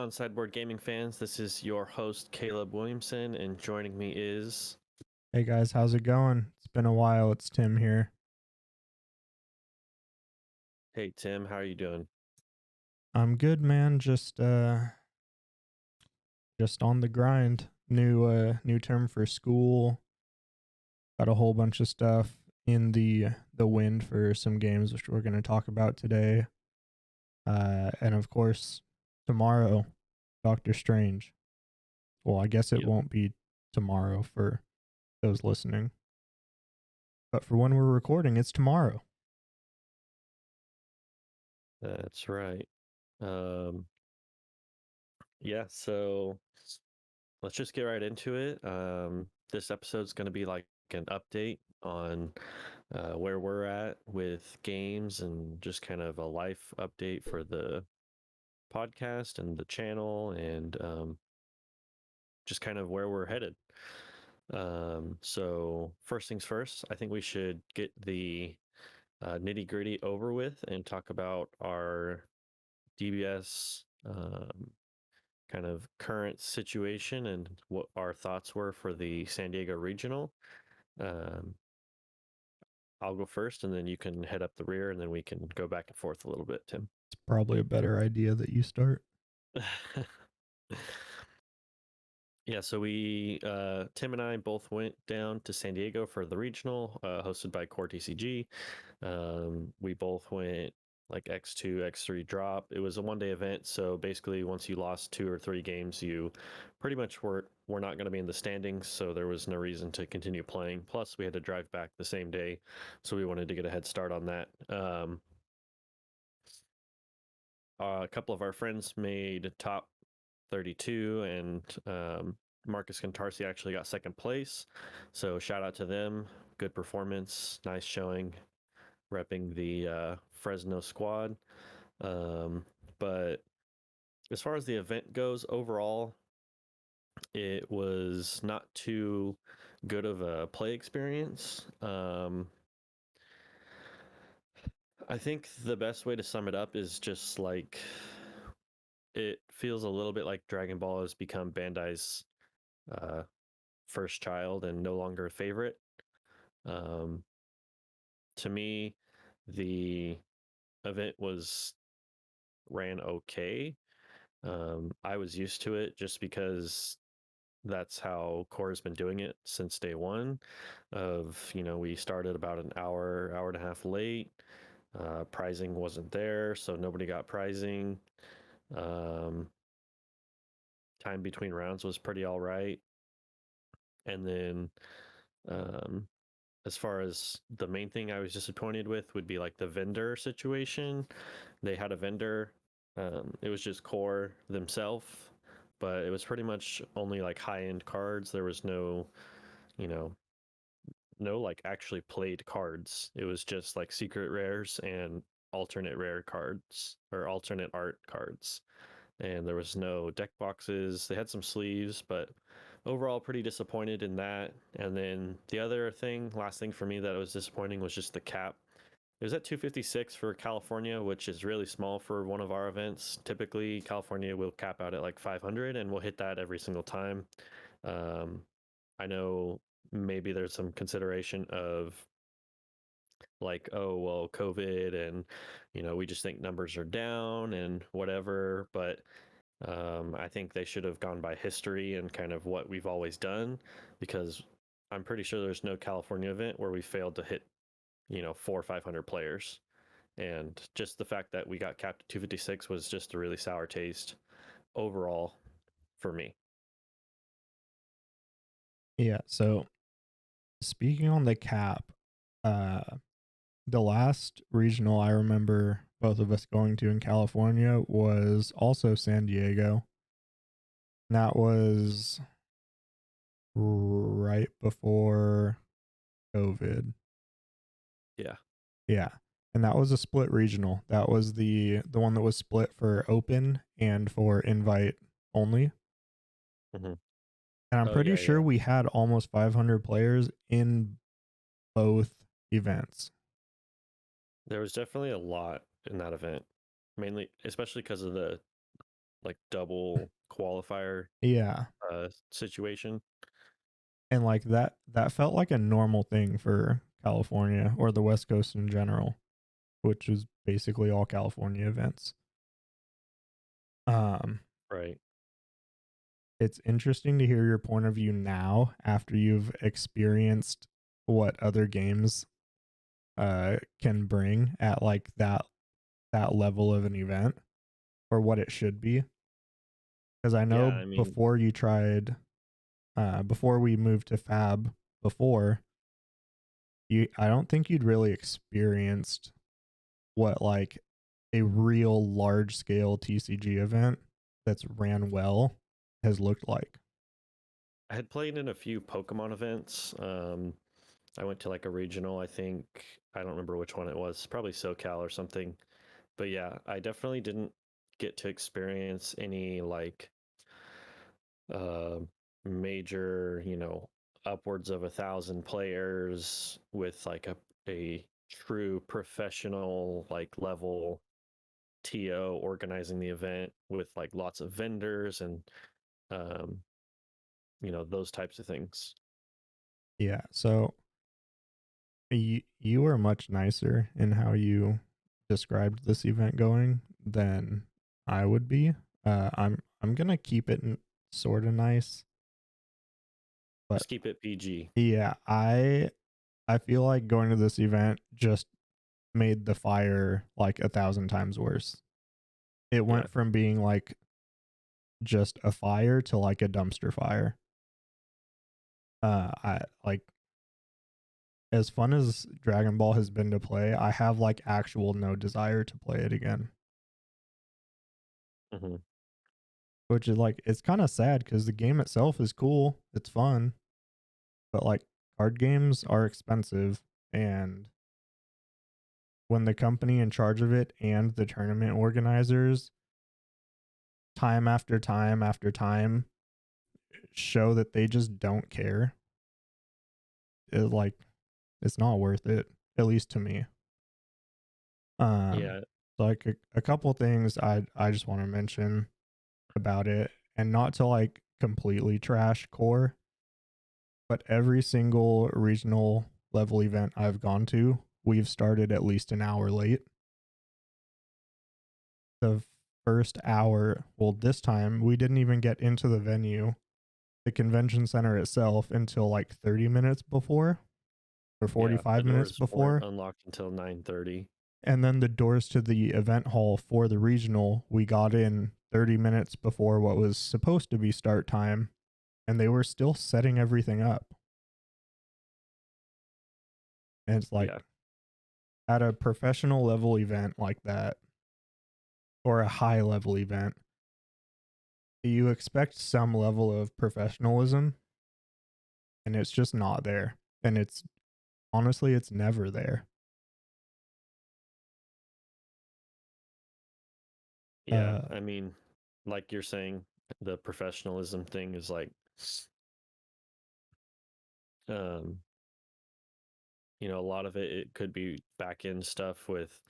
on, Sideboard Gaming fans? This is your host, Caleb Williamson, and joining me is... Hey guys, how's it going? It's been a while. It's Tim here. Hey, Tim, how are you doing? I'm good, man. Just on the grind. New term for school. Got a whole bunch of stuff in the wind for some games which we're going to talk about today. And of course, tomorrow, Doctor Strange. Well, I guess it Yep. won't be tomorrow for those listening. But for when we're recording, it's tomorrow. That's right. Yeah, so let's just get right into it. This episode's going to be like an update on where we're at with games and just kind of a life update for the podcast and the channel and just kind of where we're headed. So first things first, I think we should get the nitty gritty over with and talk about our DBS kind of current situation and what our thoughts were for the San Diego Regional. Um, I'll go first and then you can head up the rear and then we can go back and forth a little bit, Tim. It's probably a better idea that you start. Yeah, so Tim and I both went down to San Diego for the regional, hosted by Core TCG. We both went like X2, X3 drop. It was a 1-day event, so basically once you lost 2 or 3 games, you pretty much were not going to be in the standings, so there was no reason to continue playing. Plus, we had to drive back the same day, so we wanted to get a head start on that. A couple of our friends made top 32, and Marcus Cantarsi actually got second place. So shout out to them. Good performance, nice showing, repping the Fresno squad. But as far as the event goes, overall, it was not too good of a play experience. I think the best way to sum it up is just like it feels a little bit like Dragon Ball has become Bandai's uh, first child and no longer a favorite. Um, to me, the event ran okay. I was used to it just because that's how Core's been doing it since day one. We started about an hour and a half late. Prizing wasn't there, so nobody got prizing. Um, Time between rounds was pretty all right. And then um, as far as the main thing I was disappointed with would be like the vendor situation. They had a vendor. It was just Core themselves, but it was pretty much only like high end cards. There was you know, no like actually played cards. It was just like secret rares and alternate rare cards or alternate art cards. And there was no deck boxes. They had some sleeves, but overall pretty disappointed in that. And then the other thing, last thing for me that was disappointing was just the cap. It was at 256 for California, which is really small for one of our events. Typically, California will cap out at like 500, and we'll hit that every single time. Um, I know maybe there's some consideration of like, oh, well, COVID, and we just think numbers are down and whatever. But I think they should have gone by history and kind of what we've always done, because I'm pretty sure there's no California event where we failed to hit 400 or 500 players. And just the fact that we got capped at 256 was just a really sour taste overall for me. Yeah, so speaking on the cap, uh the last regional I remember both of us going to in California was also San Diego. That was right before COVID. Yeah. Yeah. And that was a split regional. That was the one that was split for open and for invite only. Mm-hmm. And I'm Oh, pretty yeah, sure yeah. we had almost 500 players in both events. There was definitely a lot in that event, mainly, especially because of the like double qualifier Yeah. situation. And like that felt like a normal thing for California or the West Coast in general, which is basically all California events. Um, Right. it's interesting to hear your point of view now after you've experienced what other games can bring at like that level of an event or what it should be. Because I Yeah, know I mean, before you tried before we moved to Fab before, I don't think you'd really experienced what like a real large scale TCG event that's ran well has looked like. I had played in a few Pokemon events. I went to like a regional, I think. I don't remember which one it was, probably SoCal or something. But yeah, I definitely didn't get to experience any like uh, major, upwards of 1,000 players with like a true professional like level TO organizing the event with like lots of vendors and um, those types of things. Yeah, so you were much nicer in how you described this event going than I would be. I'm gonna keep it sort of nice, but Just keep it PG. yeah, I feel like going to this event just made the fire like 1,000 times worse. It Yeah. went from being like just a fire to like a dumpster fire. I like as fun as Dragon Ball has been to play, I have like actual no desire to play it again. Hmm. Which is like it's kind of sad because the game itself is cool, it's fun, but like card games are expensive, and when the company in charge of it and the tournament organizers time after time after time show that they just don't care, like it's not worth it, at least to me. Um, Yeah. like a couple things I just want to mention about it, and not to like completely trash core, but every single regional level event I've gone to, we've started at least an hour late. The first hour, well, this time we didn't even get into the venue, the convention center itself, until like 30 minutes before or Yeah. The 45 minutes doors weren't before. unlocked until 9:30. And then the doors to the event hall for the regional, we got in 30 minutes before what was supposed to be start time, and they were still setting everything up. And it's like Yeah. at a professional level event like that, or a high level event, you expect some level of professionalism, and it's just not there. And it's honestly, it's never there. Yeah. Uh, I mean, like you're saying, the professionalism thing is like, um, a lot of it could be back end stuff with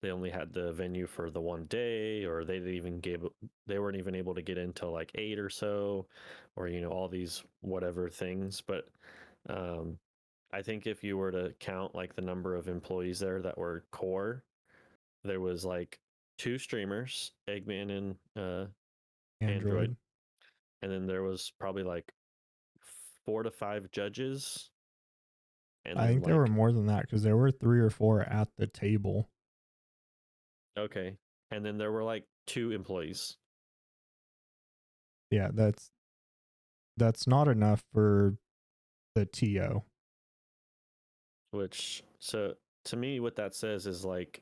they only had the venue for the one day, or they weren't even able to get into like 8 or so, or all these whatever things. But um, I think if you were to count like the number of employees there that were core, there was like two streamers, Eggman and Android, Android. and then there was probably like 4 to 5 judges, and I then think there were like more than that because there were 3 or 4 at the table. okay, and then there were like 2 employees. Yeah, that's not enough for the TO. Which, so to me, what that says is like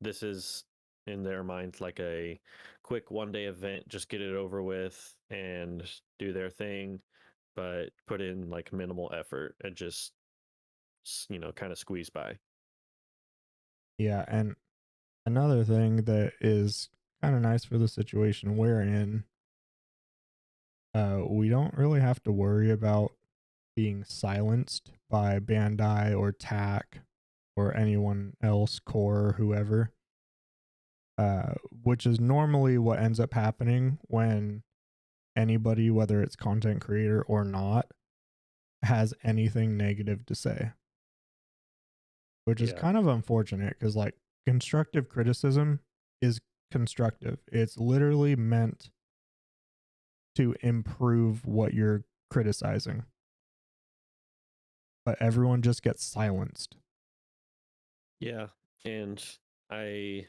this is in their mind like a quick 1 day event, just get it over with and do their thing, but put in like minimal effort and just kind of squeeze by. Yeah, and another thing that is kind of nice for the situation we're in, we don't really have to worry about being silenced by Bandai or TAC or anyone else, Core or whoever. which is normally what ends up happening when anybody, whether it's content creator or not, has anything negative to say, which is Yeah. kind of unfortunate because, like, constructive criticism is constructive. It's literally meant to improve what you're criticizing, but everyone just gets silenced. Yeah. And I,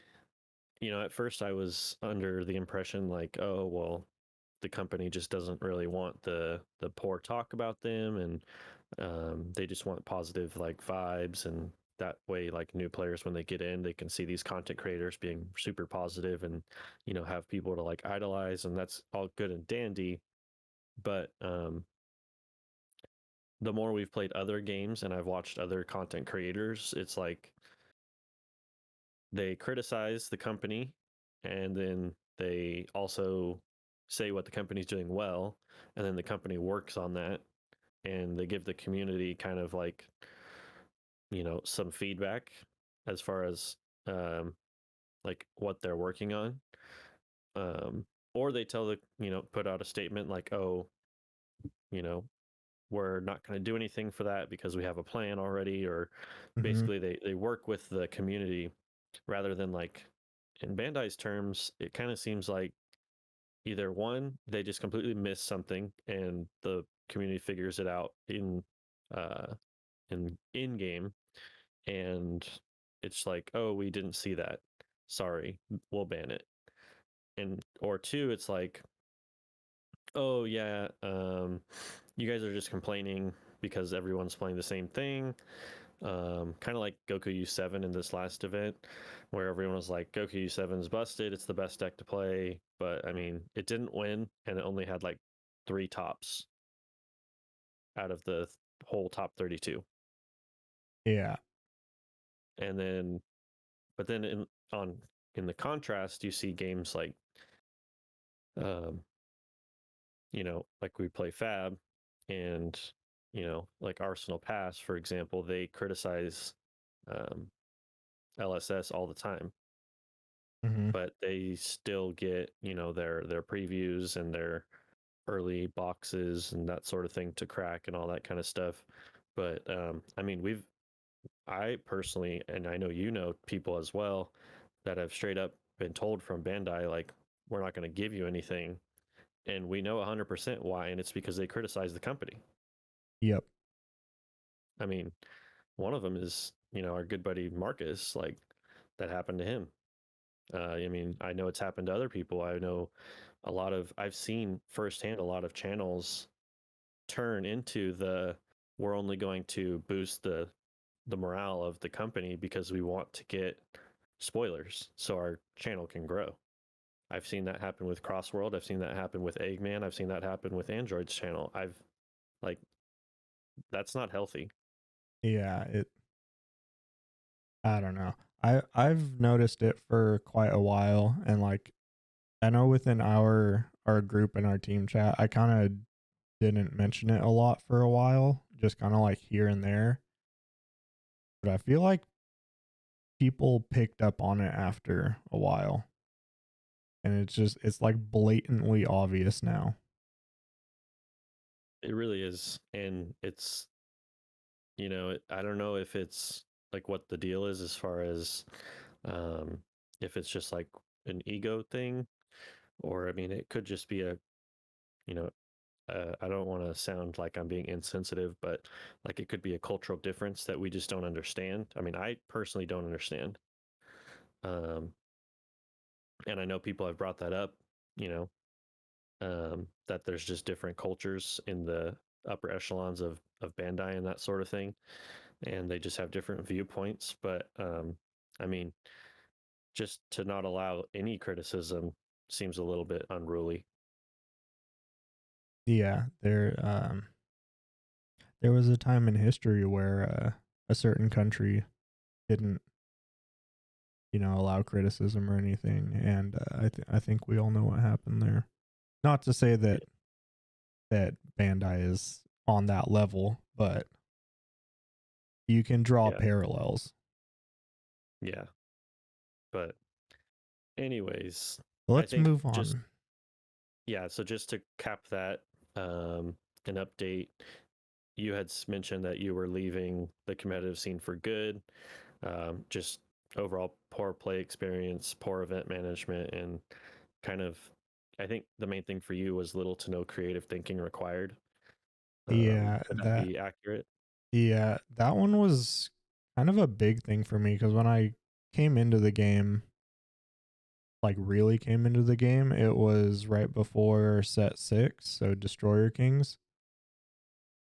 at first I was under the impression like, oh, well, the company just doesn't really want the poor talk about them, and they just want positive like vibes, and that way like new players when they get in they can see these content creators being super positive and have people to like idolize, and that's all good and dandy. But the more we've played other games and I've watched other content creators, it's like they criticize the company and then they also say what the company's doing well, and then the company works on that, and they give the community kind of like some feedback as far as um like what they're working on, um or they tell the put out a statement like, oh, you know we're not going to do anything for that because we have a plan already, or Mm-hmm. basically they work with the community rather than like, in Bandai's terms it kind of seems like either one, they just completely miss something and the community figures it out uh in game, and it's like, oh, we didn't see that, sorry, we'll ban it. And or two, it's like, oh yeah, you guys are just complaining because everyone's playing the same thing. Kind of like Goku U7 in this last event, where everyone was like, Goku U7's busted, it's the best deck to play. But I mean, it didn't win, and it only had like 3 tops out of the whole top 32. Yeah. And then, but then in the contrast, you see games like, um, like we play Fab, and like Arsenal Pass, for example, they criticize um, LSS all the time, Mm-hmm. but they still get their previews and their early boxes and that sort of thing to crack and all that kind of stuff. But I mean, I personally, and I know people as well, that have straight up been told from Bandai like, we're not going to give you anything, and we know 100% why, and it's because they criticize the company. Yep. I mean, one of them is our good buddy Marcus, like, that happened to him. I mean, I know it's happened to other people. I know I've seen firsthand a lot of channels turn into we're only going to boost the morale of the company because we want to get spoilers so our channel can grow. I've seen that happen with Crossworld. I've seen that happen with Eggman. I've seen that happen with Android's channel. Like, that's not healthy. Yeah. I don't know. I've noticed it for quite a while, and like, I know within our group and our team chat, I kind of didn't mention it a lot for a while, just kind of like here and there. But I feel like people picked up on it after a while, and it's like blatantly obvious now. It really is. And it's, I don't know if it's like what the deal is as far as um, if it's just like an ego thing, or I mean, it could just be you know, I don't want to sound like I'm being insensitive, but like it could be a cultural difference that we just don't understand. I mean, I personally don't understand. Um, and I know people have brought that up, you know, that there's just different cultures in the upper echelons of Bandai and that sort of thing, and they just have different viewpoints. But I mean, just to not allow any criticism seems a little bit unruly. Yeah, there was a time in history where a certain country didn't, allow criticism or anything, and I think we all know what happened there. Not to say Yeah, that Bandai is on that level, but you can draw yeah, parallels. yeah. But Anyways, I Let's think move just on. yeah. So just to cap that, an update. You had mentioned that you were leaving the competitive scene for good. Just overall poor play experience, poor event management, and kind of, I think the main thing for you was little to no creative thinking required. Yeah, Would that that be accurate? yeah, that one was kind of a big thing for me because when I came into the game, like really came into the game, it was right before set 6, so Destroyer Kings,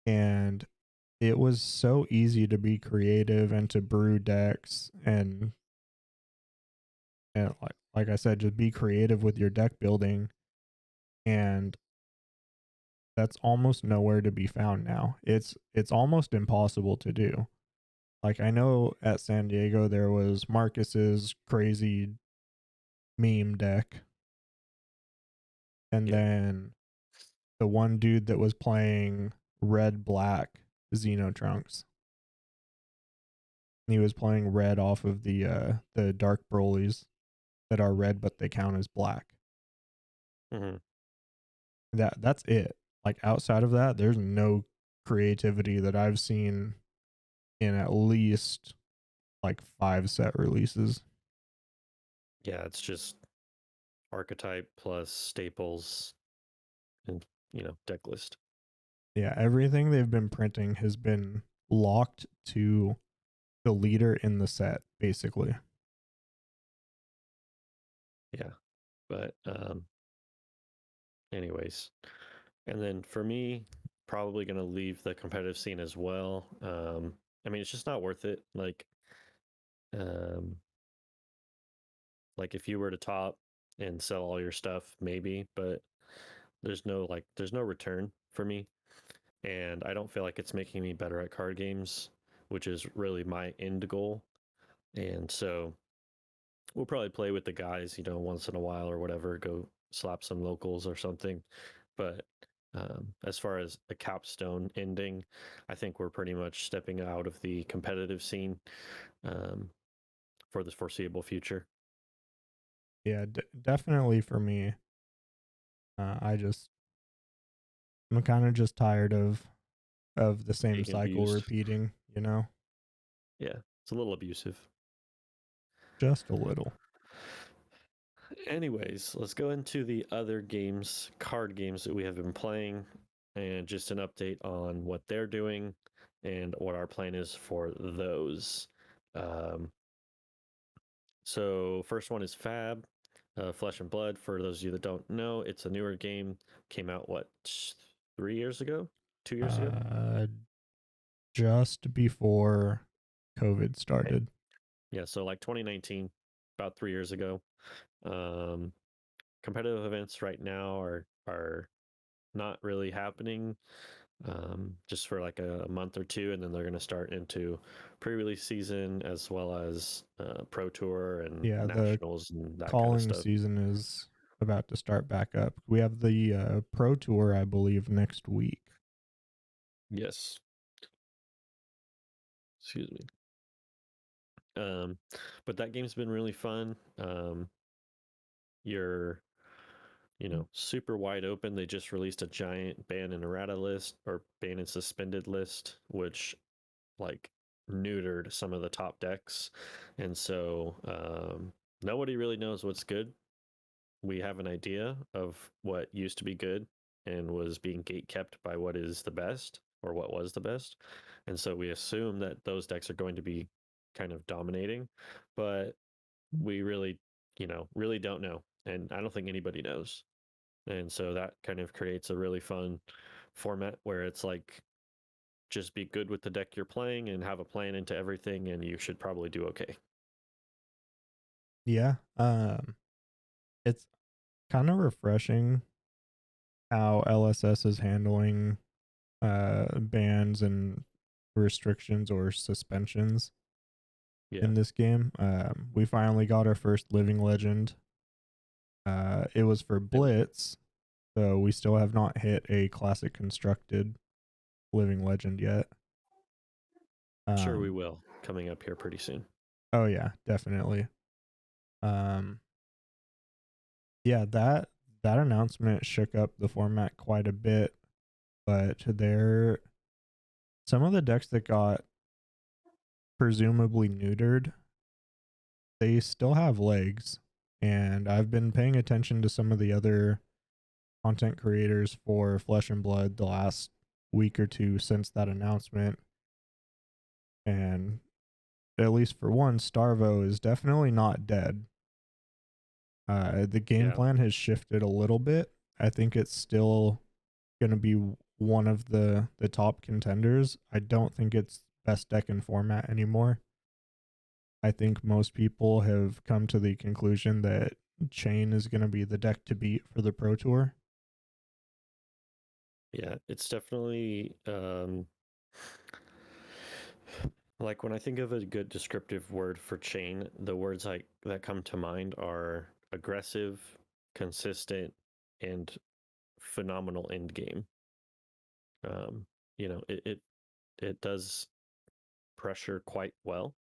and it was so easy to be creative and to brew decks and like I said, just be creative with your deck building, and that's almost nowhere to be found now. It's almost impossible to do. Like I know at San Diego there was Marcus's crazy meme deck, and Yeah. then the one dude that was playing red black Xeno Trunks. He was playing red off of the dark Broly's that are red but they count as black. Hmm. That's it. Like outside of that, there's no creativity that I've seen in at least like 5 set releases. Yeah, it's just archetype plus staples and deck list. Yeah, everything they've been printing has been locked to the leader in the set, basically. Yeah, but anyways, and then for me, probably gonna leave the competitive scene as well. I mean, it's just not worth it. Um, like if you were to top and sell all your stuff, maybe, but there's no return for me, and I don't feel like it's making me better at card games, which is really my end goal. And so we'll probably play with the guys, once in a while or whatever, go slap some locals or something. But as far as a capstone ending, I think we're pretty much stepping out of the competitive scene um, for the foreseeable future. Yeah, definitely for me. I'm kind of just tired of the same Being cycle abused. repeating, you know? Yeah, it's a little abusive. Just a little. Anyways, let's go into the other games, card games that we have been playing, and just an update on what they're doing and what our plan is for those. Um, so, first one is Fab, Flesh and Blood. For those of you that don't know, it's a newer game. Came out, what, 3 years ago? 2 years ago? Uh just before COVID Okay. started. Yeah, so like 2019, about 3 years ago. Um, Competitive events right now are not really happening, just for like a month or two, and then they're going to start into pre-release season as well as pro tour and Yeah, the nationals and that kind of calling stuff. season is about to start back up. We have the pro tour I believe next week. Yes, excuse me. Um, but that game's been really fun. You're super wide open. They just released a giant ban and errata list or ban and suspended list, which like neutered some of the top decks, and so nobody really knows what's good. We have an idea of what used to be good and was being gate kept by what is the best or what was the best, and so we assume that those decks are going to be kind of dominating, but we really don't know, and I don't think anybody knows. And so that kind of creates a really fun format where it's like just be good with the deck you're playing and have a plan into everything, and you should probably do okay. Yeah. It's kind of refreshing how LSS is handling bans and restrictions or suspensions Yeah. in this game. We finally got our first living legend. It was for Yep. Blitz, so we still have not hit a classic constructed living legend yet. Sure, we Um, will coming up here pretty soon. oh yeah, definitely. Um, Yeah, that announcement shook up the format quite a bit, but there some of the decks that got presumably neutered, they still have legs. And I've been paying attention to some of the other content creators for Flesh and Blood the last week or two since that announcement. And at least for one, Starvo is definitely not dead. The game Yeah, plan has shifted a little bit. I think it's still going to be one of the top contenders. I don't think it's best deck in format anymore. I think most people have come to the conclusion that Chain is going to be the deck to beat for the Pro Tour. yeah, it's definitely like when I think of a good descriptive word for chain, the words that come to mind are aggressive, consistent, and phenomenal end game. Um, it does pressure quite well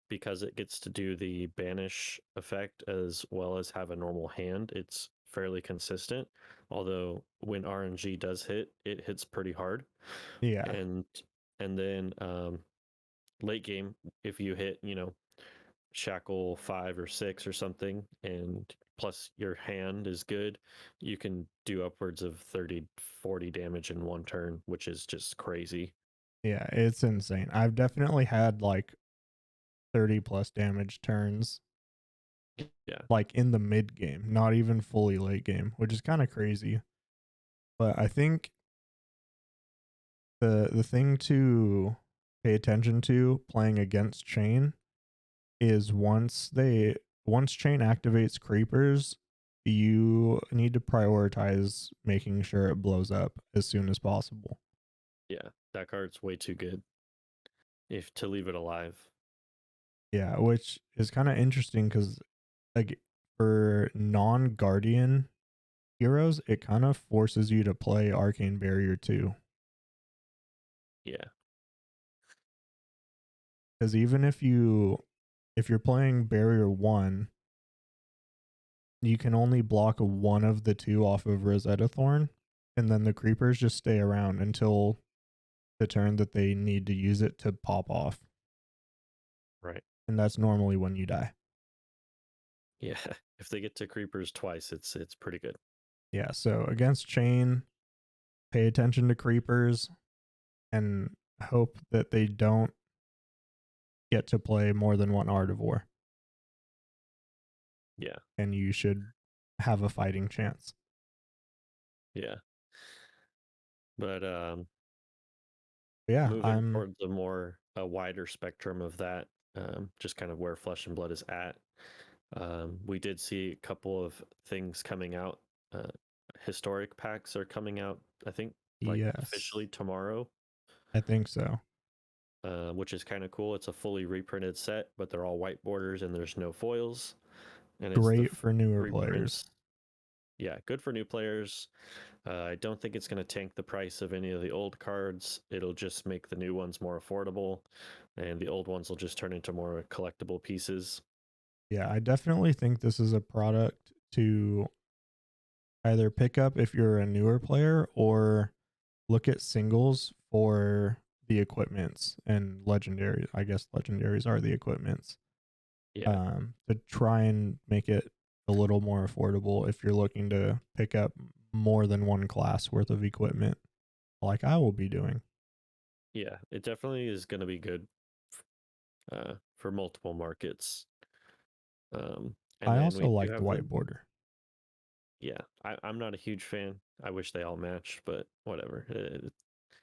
because it gets to do the banish effect as well as have a normal hand. It's fairly consistent, although when RNG does hit, it hits pretty hard. Yeah. And then late game, if you hit, shackle 5 or 6 or something, and plus your hand is good, you can do upwards of 30-40 damage in one turn, which is just crazy. Yeah, it's insane. I've definitely had like 30 plus damage turns Yeah, like in the mid game, not even fully late game, which is kind of crazy. But I think the thing to pay attention to playing against Chain is once Chain activates creepers, you need to prioritize making sure it blows up as soon as possible. yeah, that card's way too good if to leave it alive. Yeah, which is kind of interesting because like for non-guardian heroes, it kind of forces you to play Arcane Barrier too. Yeah, Because even if you're playing Barrier 1, you can only block one of the two off of Rosetta Thorn, and then the creepers just stay around until the turn that they need to use it to pop off. right. And that's normally when you die. Yeah, if they get to creepers twice, it's pretty good. Yeah, so against Chain, pay attention to creepers and hope that they don't get to play more than one Art of War. Yeah, And you should have a fighting chance. yeah. But Yeah, moving I'm towards a wider spectrum of that, just kind of where Flesh and Blood is at. We did see a couple of things coming out. Uh, Historic packs are coming out, I think, like yes, officially tomorrow, I think so. which is kind of cool. It's a fully reprinted set, but they're all white borders and there's no foils. And it's the Great for newer players. reprints. Yeah, good for new players. I don't think it's going to tank the price of any of the old cards. It'll just make the new ones more affordable, and the old ones will just turn into more collectible pieces. Yeah, I definitely think this is a product to either pick up if you're a newer player or look at singles for the equipments and legendaries. I guess legendaries are the equipments. Yeah, To try and make it a little more affordable if you're looking to pick up more than one class worth of equipment, like I will be doing. yeah, it definitely is going to be good for multiple markets. And I then also we do like the have white border. yeah, I'm not a huge fan. I wish they all matched, but whatever.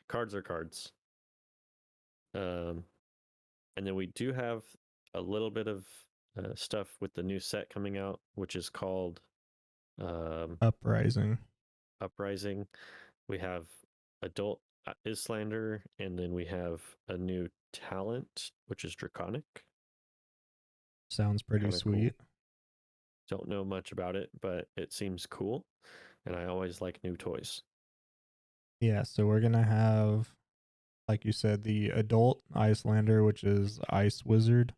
Cards are cards. Um, and then we do have a little bit of stuff with the new set coming out, which is called um, Uprising. Uprising. We have Adult Islander, and then we have a new talent, which is Draconic. Sounds pretty Kind of cool. sweet. Don't know much about it, but it seems cool, and I always like new toys. Yeah, so we're gonna have, like you said, the adult Icelander, which is Ice Wizard,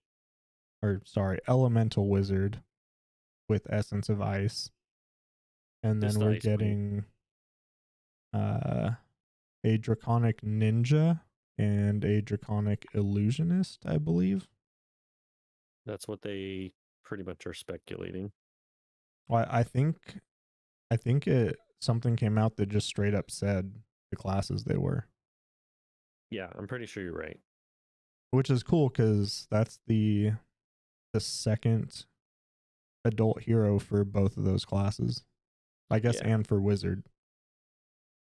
or sorry, Elemental Wizard with Essence of Ice. and Just then the we're Ice Queen. getting a Draconic Ninja and a Draconic Illusionist, I believe. That's what they pretty much are speculating. Well, I think it something came out that just straight up said the classes they were, Yeah, I'm pretty sure you're right. which is cool because that's the second adult hero for both of those classes, I guess, Yeah. and for Wizard.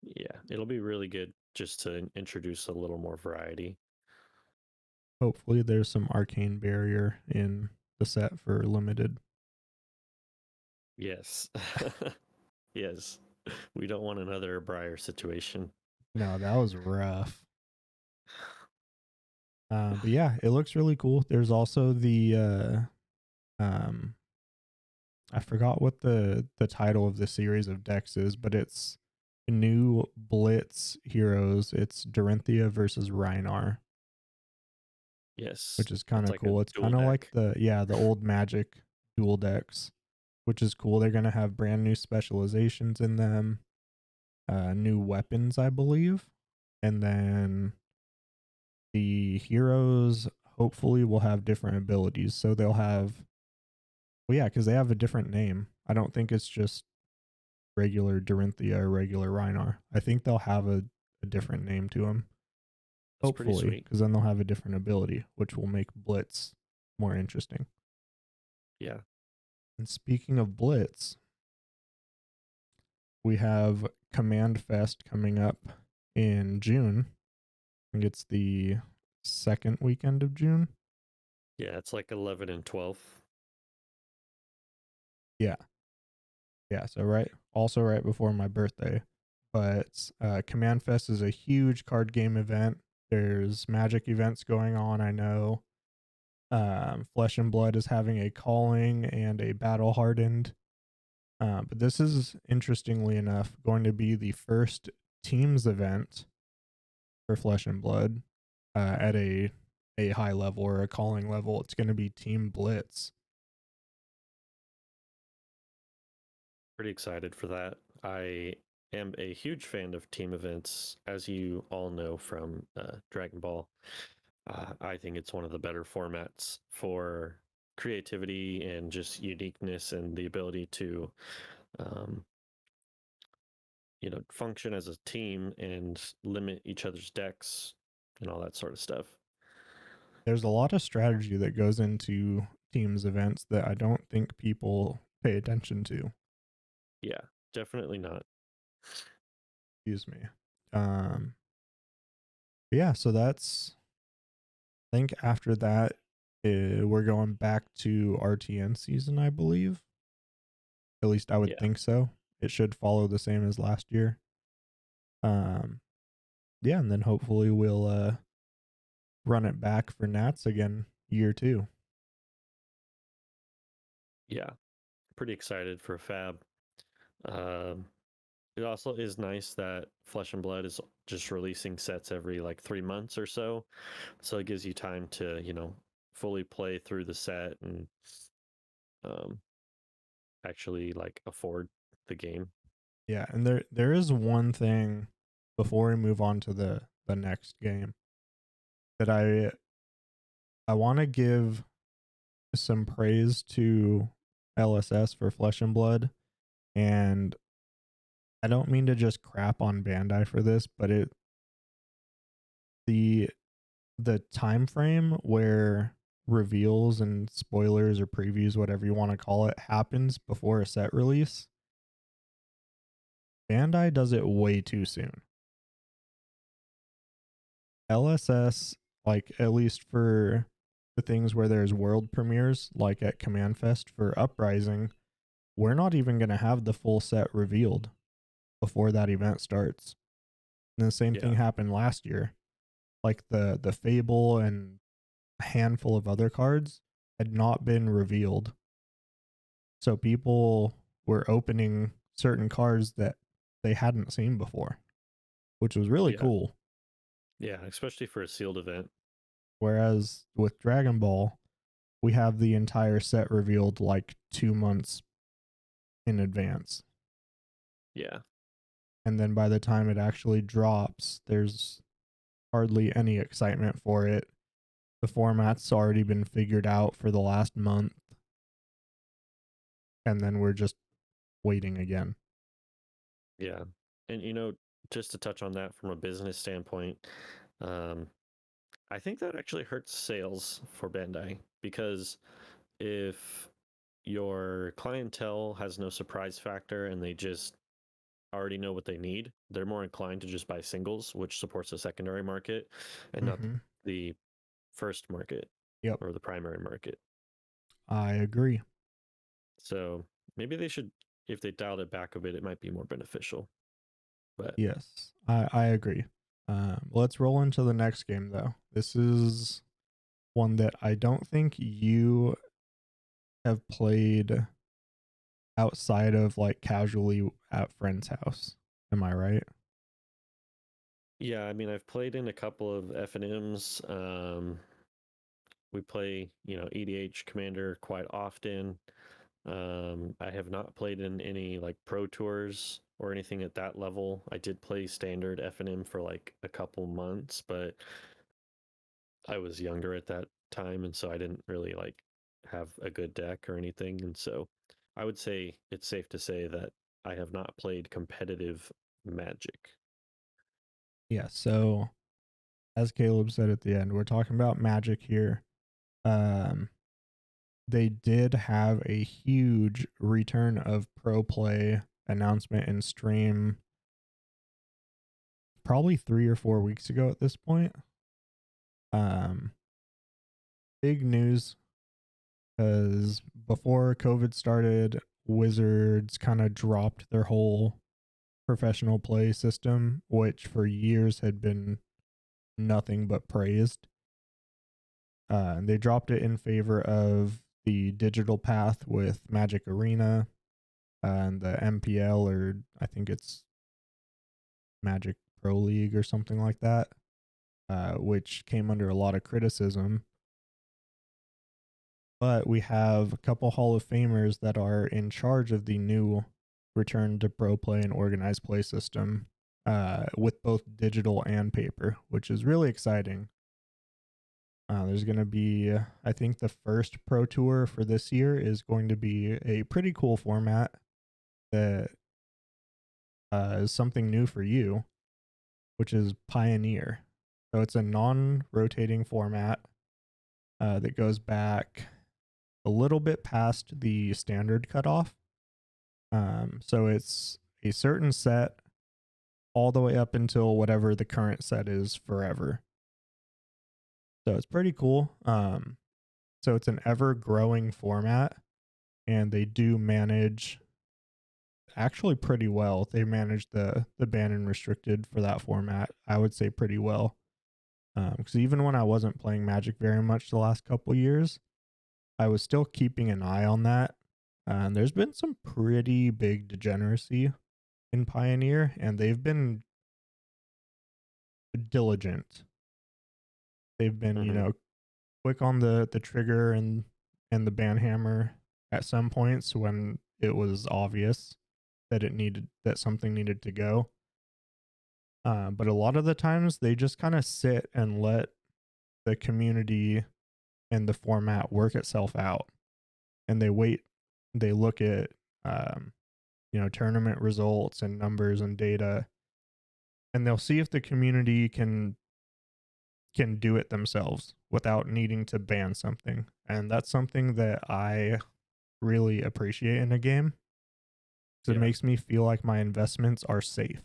Yeah, it'll be really good just to introduce a little more variety. Hopefully, there's some arcane barrier in the set for limited. Yes. Yes. We don't want another Briar situation. No, that was rough. But yeah, it looks really cool. There's also the I forgot what the title of the series of decks is, but it's new Blitz heroes. It's Dorinthia versus Rhinar, Yes. which is kind It's of like a cool. It's dual kind of like deck. the old Magic dual decks, which is cool. They're gonna have brand new specializations in them, new weapons, I believe, and then the heroes hopefully will have different abilities. So they'll have, well, yeah, because they have a different name. I don't think it's just regular Dorinthia or regular Rhinar. I think they'll have a different name to them. That's pretty Hopefully, sweet. because then they'll have a different ability, which will make Blitz more interesting. Yeah. And speaking of Blitz, we have Command Fest coming up in June. I think it's the second weekend of June. Yeah, it's like 11 and 12. Yeah. Yeah. So also right before my birthday. But Command Fest is a huge card game event. There's Magic events going on, I know. Flesh and Blood is having a calling and a battle hardened. But this is, interestingly enough, going to be the first teams event for Flesh and Blood at a high level or a calling level. It's going to be Team Blitz. Pretty excited for that. I am a huge fan of team events, as you all know from Dragon Ball. I think it's one of the better formats for creativity and just uniqueness and the ability to, um, function as a team and limit each other's decks and all that sort of stuff. There's a lot of strategy that goes into teams events that I don't think people pay attention to. Yeah, definitely not. Excuse me. Yeah, so that's, I think after that, we're going back to RTN season, I believe. At least I would Yeah. think so. It should follow the same as last year. Um, yeah, and then hopefully we'll run it back for Nats again year 2. Yeah. Pretty excited for Fab. Um, it also is nice that Flesh and Blood is just releasing sets every like 3 months or so. So it gives you time to, fully play through the set and um, actually like afford the game. Yeah, and there is one thing before we move on to the next game that I want to give some praise to LSS for Flesh and Blood, and I don't mean to just crap on Bandai for this, but the time frame where reveals and spoilers or previews, whatever you want to call it, happens before a set release, Bandai does it way too soon. LSS, like at least for the things where there's world premieres, like at Command Fest for Uprising, we're not even going to have the full set revealed before that event starts. And the same thing Yeah. happened last year. Like the Fable and a handful of other cards had not been revealed. So people were opening certain cards that they hadn't seen before, which was really Yeah. cool. Yeah. Especially for a sealed event. Whereas with Dragon Ball, we have the entire set revealed like 2 months in advance. Yeah. And then by the time it actually drops, there's hardly any excitement for it. The format's already been figured out for the last month, and then we're just waiting again. Yeah. And just to touch on that from a business standpoint, um, I think that actually hurts sales for Bandai because if your clientele has no surprise factor and they just already know what they need, they're more inclined to just buy singles, which supports the secondary market and not Mm-hmm. the first market Yep, or the primary market. I agree. So maybe they should, if they dialed it back a bit, it might be more beneficial. But Yes, I agree. Let's roll into the next game, though. This is one that I don't think you have played outside of like casually at friend's house. Am I right? yeah, I mean, I've played in a couple of FNMs. We play, EDH Commander quite often. I have not played in any like pro tours or anything at that level. I did play standard FNM for like a couple months, but I was younger at that time, and so I didn't really like have a good deck or anything. And so I would say it's safe to say that I have not played competitive Magic. Yeah. So as Caleb said at the end, we're talking about Magic here. Um, they did have a huge return of pro play announcement and stream probably 3 or 4 weeks ago at this point. Um, Big news because before COVID started, Wizards kind of dropped their whole professional play system, which for years had been nothing but praised. They dropped it in favor of the digital path with Magic Arena and the MPL, or I think it's Magic Pro League or something like that, which came under a lot of criticism. But we have a couple Hall of Famers that are in charge of the new return to pro play and organized play system with both digital and paper, which is really exciting. There's going to be, I think, the first pro tour for this year is going to be a pretty cool format that is something new for you, which is Pioneer. So it's a non rotating format that goes back a little bit past the standard cutoff. So it's a certain set all the way up until whatever the current set is forever. So it's pretty cool. So it's an ever growing format, and they do manage actually pretty well. They manage the ban and restricted for that format, I would say, pretty well. Because even when I wasn't playing Magic very much the last couple years, I was still keeping an eye on that. And there's been some pretty big degeneracy in Pioneer, and they've been diligent. They've been, Mm-hmm. quick on the trigger and the ban hammer at some points when it was obvious that something needed to go. But a lot of the times they just kind of sit and let the community and the format work itself out, and they wait. They look at tournament results and numbers and data, and they'll see if the community can do it themselves without needing to ban something. And that's something that I really appreciate in a game because it Yeah. makes me feel like my investments are safe.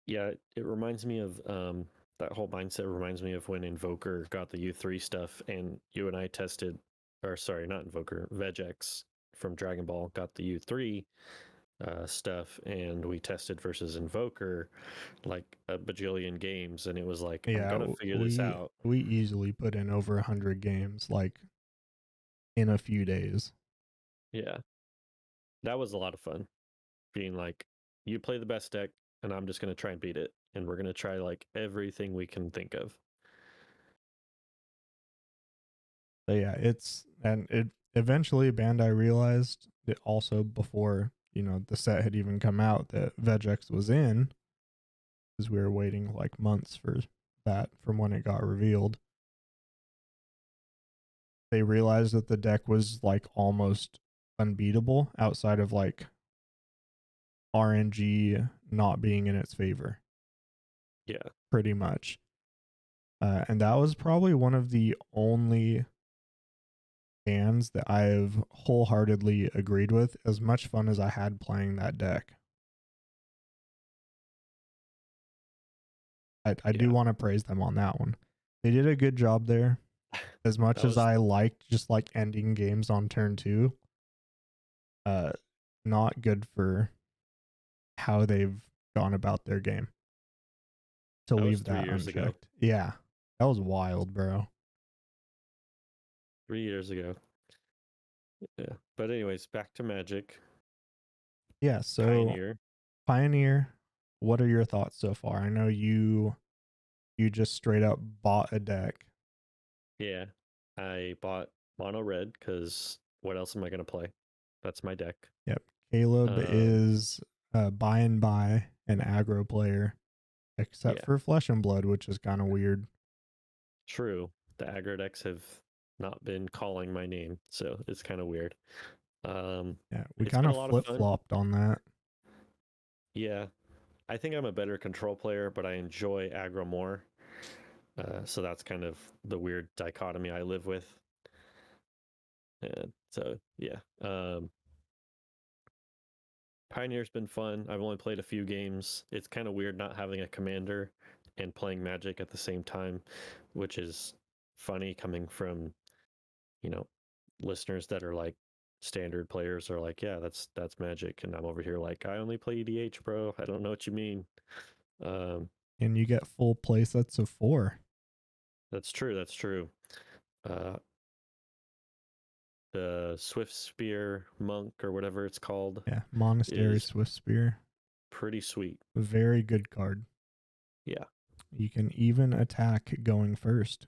Yeah, it reminds me of that whole mindset reminds me of when Invoker got the U3 stuff and you and I tested, or sorry, not Invoker, Vegex from Dragon Ball got the U3 stuff, and we tested versus Invoker like a bajillion games, and it was like, I'm Yeah, gonna figure this we out. we easily put in over 100 games like in a few days. Yeah, that was a lot of fun. Being like, you play the best deck, and I'm just gonna try and beat it, and we're gonna try like everything we can think of. So yeah, it eventually Bandai realized it also before the set had even come out that Vegex was in, because we were waiting like months for that from when it got revealed. They realized that the deck was like almost unbeatable outside of like RNG not being in its favor, Yeah. pretty much. And that was probably one of the only bands that I've wholeheartedly agreed with, as much fun as I had playing that deck. I do Yeah. want to praise them on that one. They did a good job there. As much That as was I liked just like ending games on turn 2, not good for how they've gone about their game to that was leave 3 that years ago. unchecked. Yeah, that was wild, bro. 3 years ago. Yeah. But anyways, back to Magic. Yeah, so Pioneer. Pioneer, what are your thoughts so far? I know you just straight up bought a deck. Yeah. I bought mono red because what else am I gonna play? That's my deck. Yep. Caleb Um, is by and by an aggro player, except yeah, for Flesh and Blood, which is kind of weird. true. The aggro decks have not been calling my name, so it's kind of weird. Yeah, we It's kind been a of lot of flip fun. flopped on that. Yeah, I think I'm a better control player, but I enjoy aggro more. So that's kind of the weird dichotomy I live with. And so yeah, Pioneer's been fun. I've only played a few games. It's kind of weird not having a commander and playing Magic at the same time, which is funny coming from, you know, listeners that are like standard players are like, yeah, that's Magic, and I'm over here like, I only play EDH, bro. I don't know what you mean. Um, And you get full play sets of 4. that's true. That's true. Uh, the Swift Spear Monk or whatever it's called Yeah, Monastery is Swift Spear. pretty sweet. Very good card. Yeah. You can even attack going first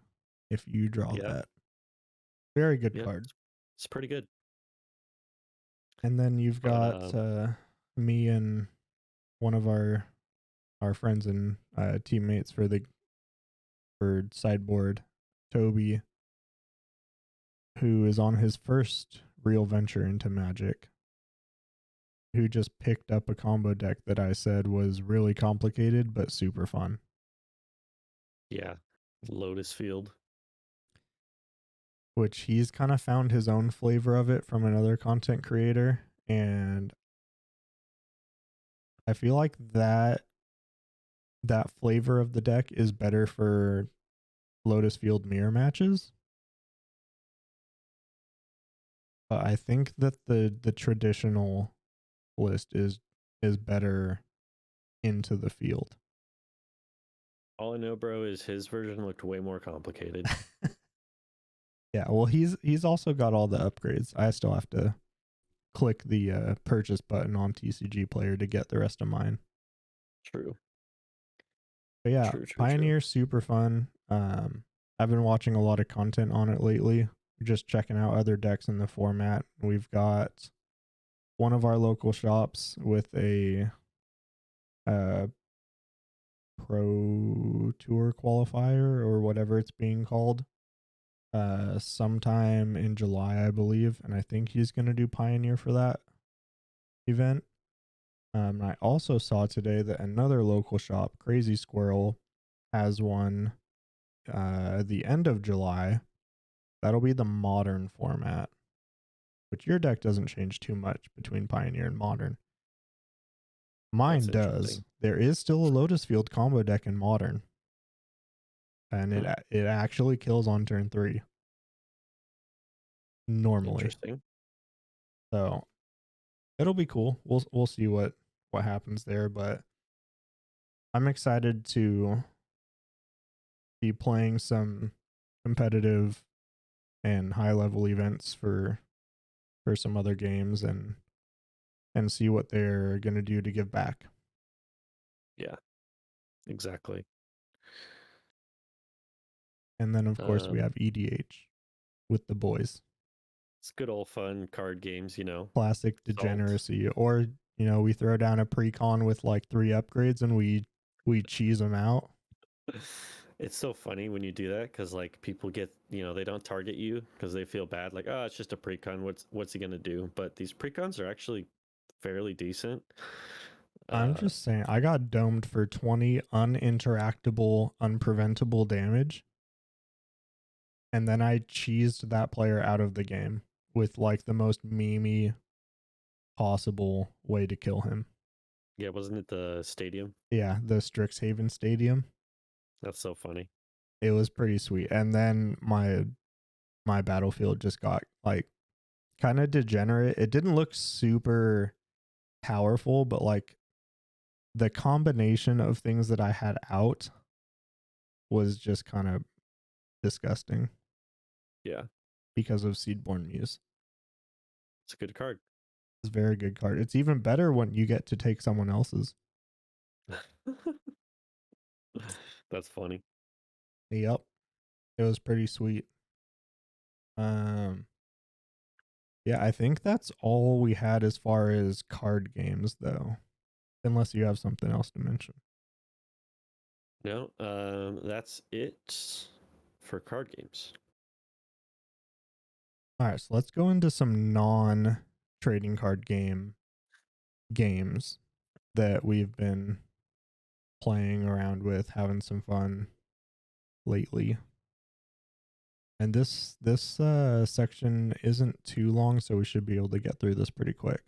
if you draw Yeah. that. Very good Yeah. card. It's pretty good. And then you've But got me and one of our friends and teammates for Sideboard, Toby, who is on his first real venture into Magic, who just picked up a combo deck that I said was really complicated but super fun. yeah, Lotus Field. Which he's kind of found his own flavor of it from another content creator, and I feel like that flavor of the deck is better for Lotus Field mirror matches. But I think that the traditional list is better into the field. All I know, bro, is his version looked way more complicated. Yeah, well he's also got all the upgrades. I still have to click the purchase button on TCG Player to get the rest of mine. True. But yeah, True. Pioneer super fun. I've been watching a lot of content on it lately, just checking out other decks in the format. We've got one of our local shops with a pro tour qualifier or whatever it's being called sometime in July, I believe, and I think he's going to do Pioneer for that event. I also saw today that another local shop, Crazy Squirrel, has one the end of July. That'll be the modern format, which your deck doesn't change too much between Pioneer and Modern. That's Mine does. interesting. There is still a Lotus Field combo deck in Modern, and it actually kills on turn 3 normally. Interesting. So it'll be cool. We'll see what happens there, but I'm excited to be playing some competitive and high level events for some other games and see what they're going to do to give back. Yeah, exactly. And then of course we Um, have EDH with the boys. It's good old fun card games, you know. Classic Salt. degeneracy. Or, we throw down a precon with like 3 upgrades and we cheese them out. It's so funny when you do that because like people get, they don't target you because they feel bad, like, oh, it's just a precon. What's he gonna do? But these precons are actually fairly decent. I'm Uh, just saying, I got domed for 20 uninteractable, unpreventable damage, and then I cheesed that player out of the game with like the most memey possible way to kill him. yeah, wasn't it the stadium? Yeah, the Strixhaven Stadium. That's so funny. It was pretty sweet. And then my battlefield just got like kind of degenerate. It didn't look super powerful, but like the combination of things that I had out was just kind of disgusting Yeah, because of Seedborn Muse. it's a good card. It's a very good card. It's even better when you get to take someone else's. That's funny. Yep. It was pretty sweet. Um yeah, I think that's all we had as far as card games though. Unless you have something else to mention. No, that's it for card games. All right, so let's go into some non trading card games that we've been playing around with, having some fun lately. And this section isn't too long, so we should be able to get through this pretty quick.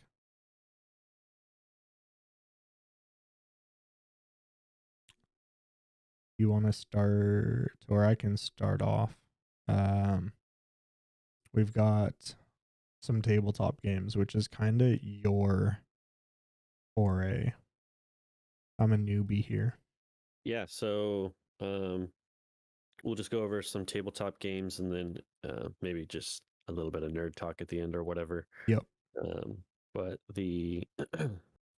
You want to start, or I can start off. Um, we've got some tabletop games, which is kind of your foray. I'm a newbie here. Yeah, so we'll just go over some tabletop games and then maybe just a little bit of nerd talk at the end or whatever. Yep. Um, but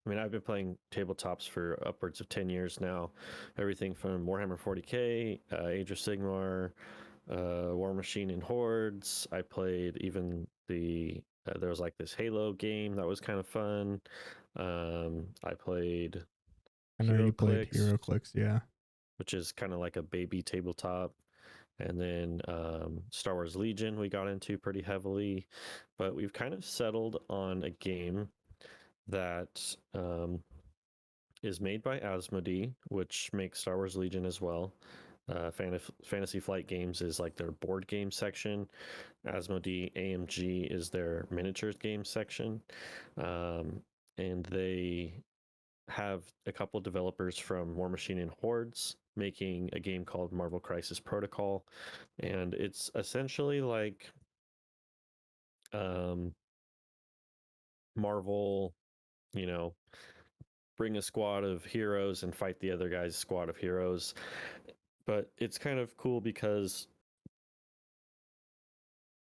I mean, I've been playing tabletops for upwards of 10 years now. Everything from Warhammer 40K, Age of Sigmar, War Machine and Hordes. I played even there was like this Halo game that was kind of fun. I played I know you played HeroClix, HeroClix, yeah. which is kind of like a baby tabletop. And then Star Wars Legion we got into pretty heavily, but we've kind of settled on a game that is made by Asmodee, which makes Star Wars Legion as well. Fantasy Flight Games is like their board game section. Asmodee AMG is their miniatures game section. And they have a couple developers from War Machine and Hordes making a game called Marvel Crisis Protocol. And it's essentially like Marvel, you know, bring a squad of heroes and fight the other guy's squad of heroes. But it's kind of cool because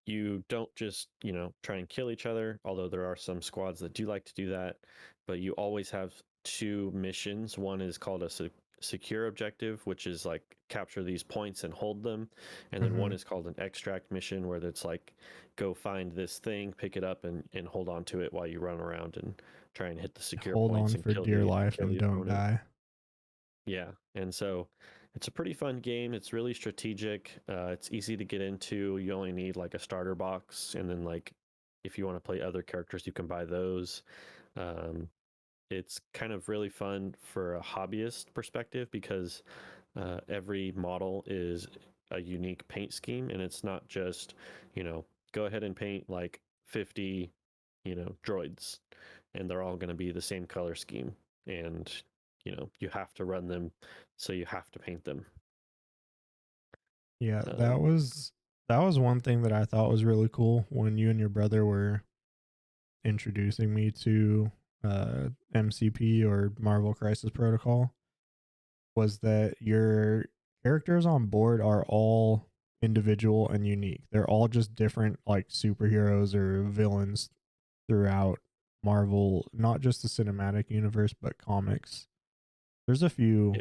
you don't just, try and kill each other, although there are some squads that do like to do that, but you always have two missions. One is called a secure objective, which is like capture these points and hold them. And then one is called an extract mission, where it's like go find this thing, pick it up, and hold on to it while you run around and try and hit the secure Hold points on and for dear life kill and the don't opponent. die. Yeah, and so it's a pretty fun game. It's really strategic. It's easy to get into. You only need like a starter box, and then like if you want to play other characters, you can buy those. Um, it's kind of really fun for a hobbyist perspective because every model is a unique paint scheme, and it's not just go ahead and paint like 50 droids, and they're all going to be the same color scheme, and you have to run them, so you have to paint them. Yeah, um, that was one thing that I thought was really cool when you and your brother were introducing me to MCP or Marvel Crisis Protocol, was that your characters on board are all individual and unique. They're all just different like superheroes or villains throughout Marvel, not just the cinematic universe but comics. There's yeah,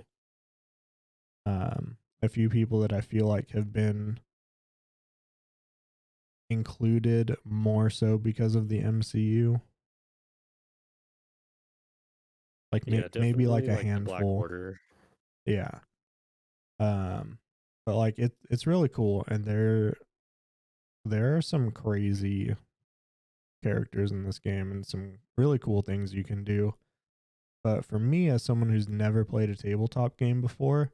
a few people that I feel like have been included more so because of the MCU. Like Yeah, maybe like definitely a like the Black handful. Order. Yeah. Um but like it's really cool, and there are some crazy characters in this game and some really cool things you can do. But for me, as someone who's never played a tabletop game before,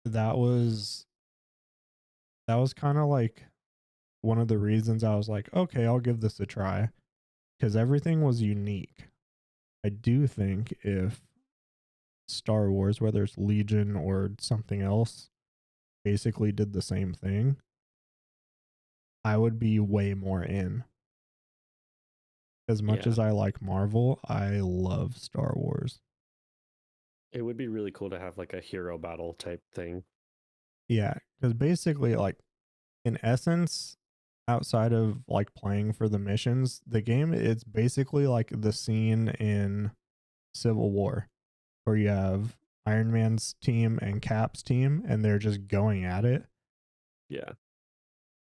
that was that was kind of like one of the reasons I was like, okay, I'll give this a try, because everything was unique. I do think if Star Wars, whether it's Legion or something else, basically did the same thing, I would be way more in. As much Yeah, as I like Marvel, I love Star Wars. it would be really cool to have like a hero battle type thing. Yeah, because basically, like, in essence, outside of like playing for the missions, the game, it's basically like the scene in Civil War where you have Iron Man's team and Cap's team, and they're just going at it. Yeah,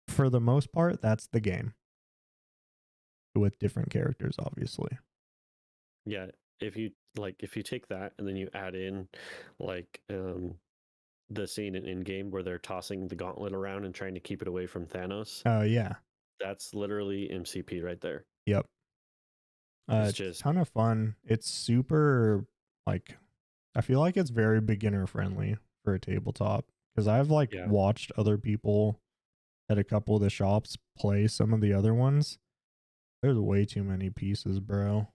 For the most part, that's the game with different characters, obviously. yeah. If you take that and then you add in like the scene in game where they're tossing the gauntlet around and trying to keep it away from Thanos, Oh, yeah. that's literally MCP right there. Yep. It's It's a just ton of fun. It's super, like, I feel like it's very beginner friendly for a tabletop, because I've like yeah. watched other people at a couple of the shops play some of the other ones. There's way too many pieces, bro.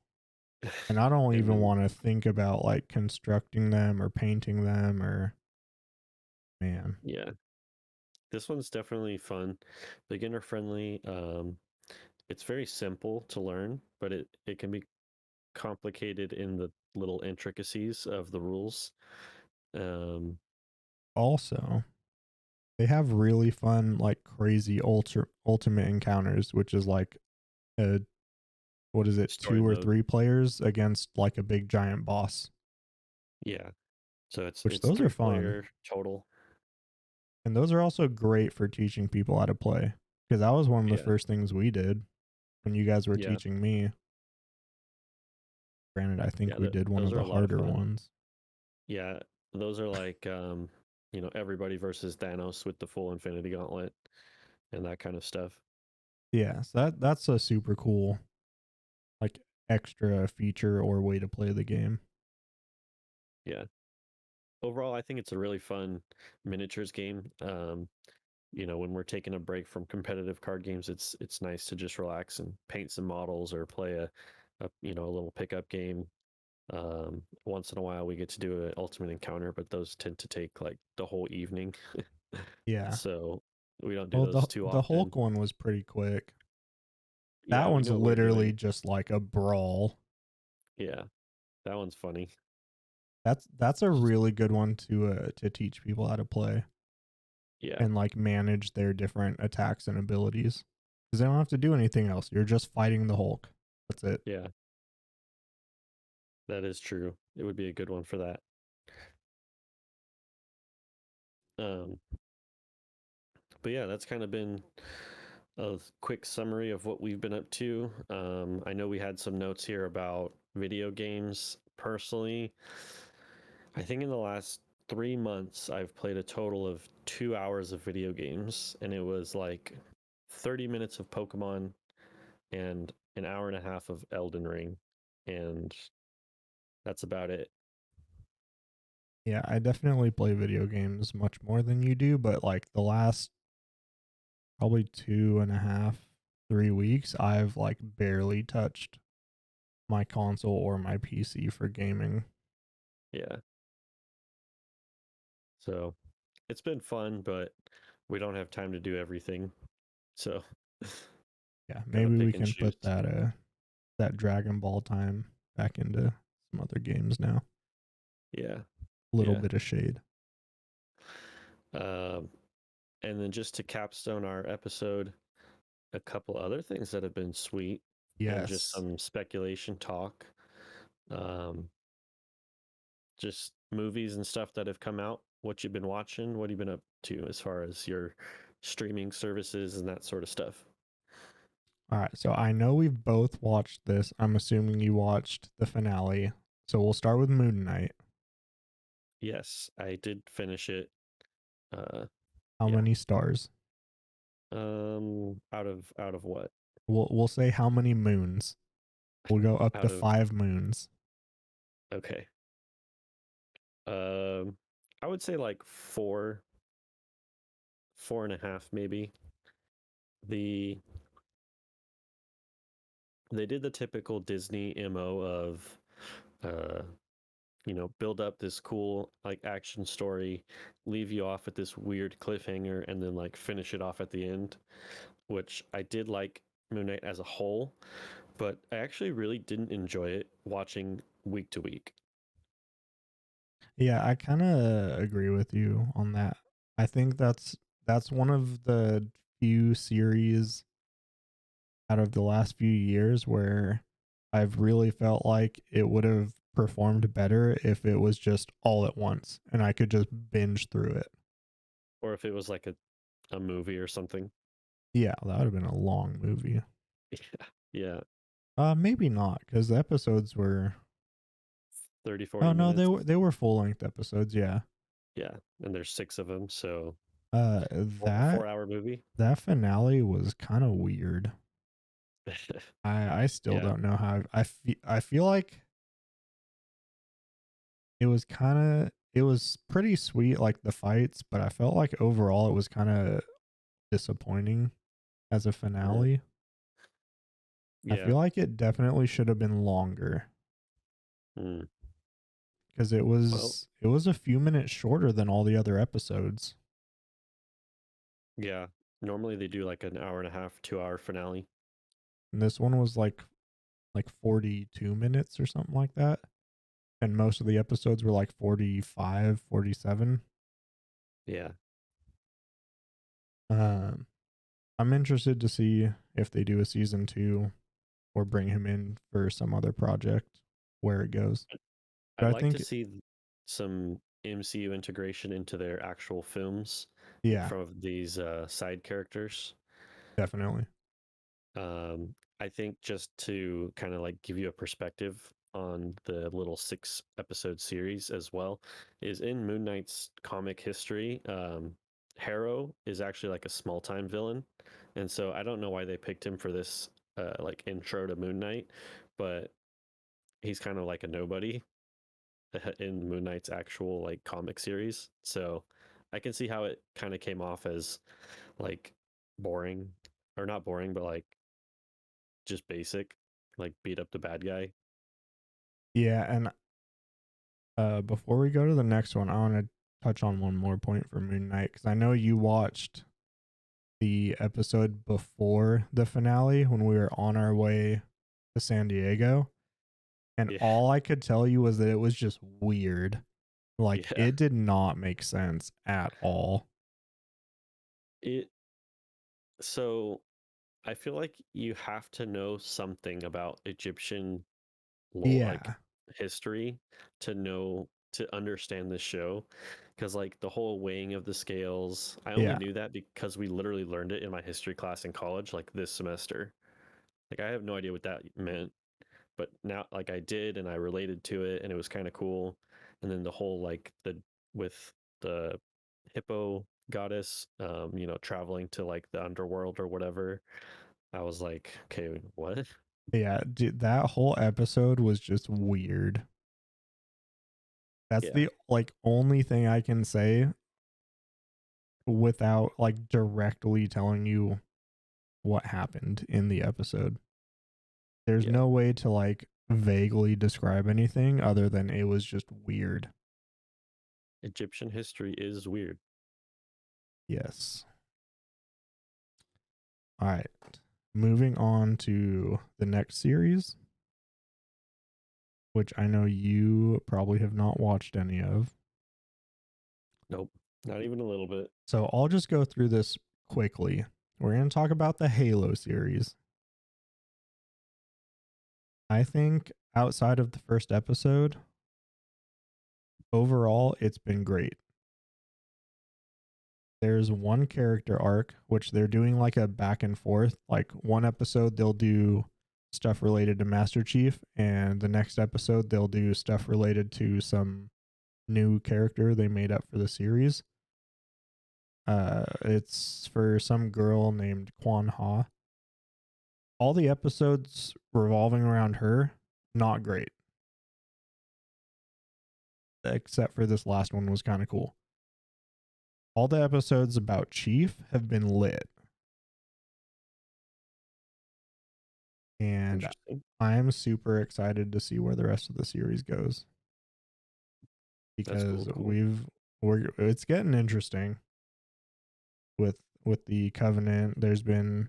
And I don't And even then want to think about like constructing them or painting them, or man. yeah, this one's definitely fun, beginner friendly. It's very simple to learn, but it can be complicated in the little intricacies of the rules. Um, Also, they have really fun, like crazy ultimate encounters, which is like a, what is it, Story two or mode. three players against like a big giant boss, Yeah. So which it's those are three fun. player total. And those are also great for teaching people how to play, because that was one of the Yeah. first things we did when you guys were Yeah. teaching me. Granted, I think Yeah. we did one Those of are the a lot of harder fun. ones. Yeah. Those are like everybody versus Thanos with the full Infinity Gauntlet and that kind of stuff. Yeah, so that's a super cool, like, extra feature or way to play the game. Yeah. Overall, I think it's a really fun miniatures game. When we're taking a break from competitive card games, it's nice to just relax and paint some models or play a little pickup game. Once in a while, we get to do an ultimate encounter, but those tend to take like the whole evening, Yeah. so we don't do Well, those too the often. Hulk one was pretty quick. That Yeah, we one's know what we're literally doing. just like a brawl. Yeah, that one's funny. That's a Just really good one to teach people how to play yeah, and like manage their different attacks and abilities. Because they don't have to do anything else. You're just fighting the Hulk. That's it. yeah, that is true. It would be a good one for that. Um, but yeah, that's kind of been a quick summary of what we've been up to. I know we had some notes here about video games. Personally, I think in the last 3 months, I've played a total of 2 hours of video games, and it was like 30 minutes of Pokemon and an hour and a half of Elden Ring. And that's about it. Yeah, I definitely play video games much more than you do, but like the last probably 2.5, 3 weeks, I've like barely touched my console or my PC for gaming. Yeah. So it's been fun, but we don't have time to do everything. So Yeah, gotta maybe we pick and can choose. put that Dragon Ball time back into some other games now. Yeah. A little Yeah. bit of shade. Um, and then just to capstone our episode, a couple other things that have been sweet and just Yes. some speculation talk. Um, just movies and stuff that have come out. What you've been watching? What have you been up to as far as your streaming services and that sort of stuff. All right, so I know we've both watched this. I'm assuming you watched the finale. So we'll start with Moon Knight. Yes, I did finish it. How Yeah. many stars? Out of what? We'll say how many moons. We'll go up to Out of 5 moons. Okay. I would say like 4.5 maybe. They did the typical Disney MO of uh build up this cool like action story, leave you off at this weird cliffhanger, and then like finish it off at the end, which I did like Moon Knight as a whole, but I actually really didn't enjoy it watching week to week. Yeah, I kind of agree with you on that. I think that's one of the few series out of the last few years where I've really felt like it would have performed better if it was just all at once and I could just binge through it. Or if it was like a movie or something. Yeah, that would have been a long movie. Yeah. Maybe not because the episodes were. 30, Oh 40 no, minutes. they were full length episodes. Yeah. Yeah, and there's 6 of them, so Uh, that 4 hour movie. that finale was kind of weird. I still Yeah. don't know how I feel like it was pretty sweet, like the fights, but I felt like overall it was kind of disappointing as a Mhm. finale. I Yeah. feel like it definitely should have been longer Mm. because Well, it was a few minutes shorter than all the other episodes. yeah. Normally they do like an hour and a half, 2 hour finale. And this one was like 42 minutes or something like that. And most of the episodes were like 45, 47. Yeah. Um I'm interested to see if they do a season 2 or bring him in for some other project where it goes. But I'd I like to think see some MCU integration into their actual films yeah, from these side characters. definitely. I think just to kind of like give you a perspective on the little 6 episode series as well, is in Moon Knight's comic history, Harrow is actually like a small time villain. And so I don't know why they picked him for this like intro to Moon Knight, but he's kind of like a nobody in Moon Knight's actual like comic series. So I can see how it kind of came off as like boring, or not boring, but like just basic, like beat up the bad guy. Yeah, and before we go to the next one, I want to touch on one more point for Moon Knight because I know you watched the episode before the finale when we were on our way to San Diego, and Yeah, all I could tell you was that it was just weird. Like yeah. it did not make sense at all. It so I feel like you have to know something about Egyptian lore, like Yeah, history, to understand this show. Because like the whole weighing of the scales, I only yeah, knew that because we literally learned it in my history class in college, like this semester. Like I have no idea what that meant, but now like I did, and I related to it, and it was kind of cool. And then the whole like the with the hippo goddess, traveling to like the underworld or whatever. I was like, okay, what? yeah. Dude, that whole episode was just weird. That's Yeah, the like only thing I can say without like directly telling you what happened in the episode. There's yeah. no way to like vaguely describe anything other than it was just weird. Egyptian history is weird. Yes. All right. Moving on to the next series, which I know you probably have not watched any of. Nope, not even a little bit. So I'll just go through this quickly. We're going to talk about the Halo series. I think outside of the first episode, overall, it's been great. there's one character arc which they're doing like a back and forth. Like one episode they'll do stuff related to Master Chief, and the next episode they'll do stuff related to some new character they made up for the series. It's for some girl named Quan Ha. All the episodes revolving around her, not great. Except for this last one was kind of cool. All the episodes about Chief have been lit. And I am super excited to see where the rest of the series goes. Because it's getting interesting with the Covenant. There's been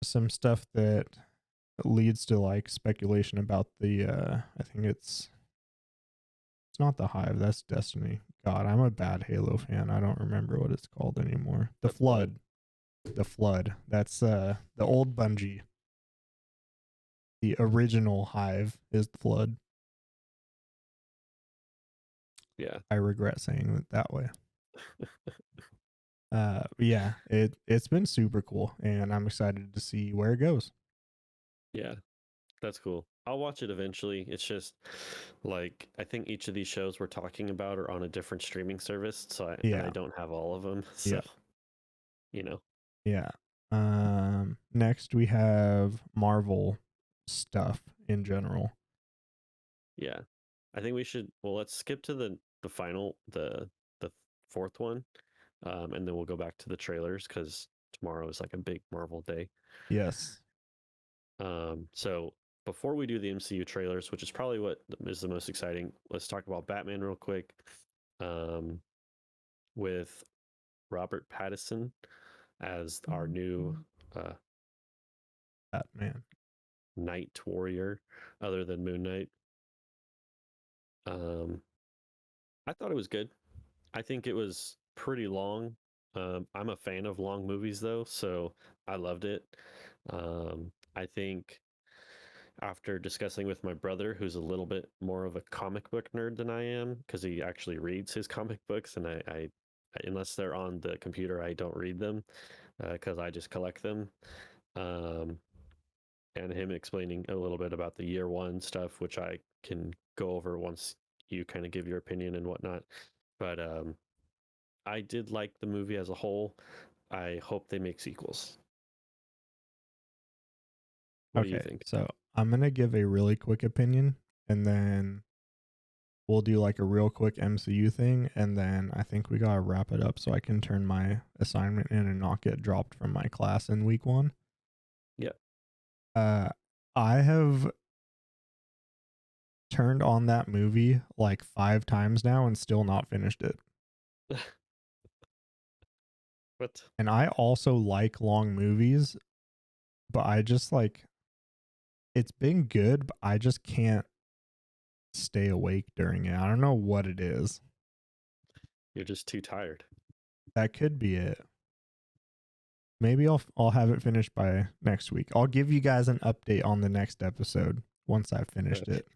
some stuff that leads to like speculation about the I think it's not the Hive, that's Destiny. God, I'm a bad Halo fan. I don't remember what it's called anymore. The Flood. The Flood. That's the old Bungie. The original Hive is the Flood. Yeah. I regret saying it that way. Yeah, it's been super cool, and I'm excited to see where it goes. Yeah, that's cool. I'll watch it eventually. It's just like I think each of these shows we're talking about are on a different streaming service, so and I don't have all of them. So, you know. Yeah. Next we have Marvel stuff in general. Yeah. I think we should let's skip to the final the fourth one. And then we'll go back to the trailers because tomorrow is like a big Marvel day. Yes. So before we do the MCU trailers, which is probably what is the most exciting, let's talk about Batman real quick. With Robert Pattinson as our new Batman Night Warrior, other than Moon Knight. I thought it was good. I think it was pretty long. I'm a fan of long movies though, so I loved it. I think after discussing with my brother, who's a little bit more of a comic book nerd than I am, because he actually reads his comic books, and I unless they're on the computer, I don't read them because I just collect them. And him explaining a little bit about the year one stuff, which I can go over once you kind of give your opinion and whatnot. But I did like the movie as a whole. I hope they make sequels. What do you think? So I'm going to give a really quick opinion, and then we'll do like a real quick MCU thing, and then I think we got to wrap it up so I can turn my assignment in and not get dropped from my class in week 1. Yeah. I have turned on that movie like 5 times now and still not finished it. What? And I also like long movies, but I just like, it's been good, but I just can't stay awake during it. I don't know what it is. You're just too tired. That could be it. Maybe I'll have it finished by next week. I'll give you guys an update on the next episode once I've finished it.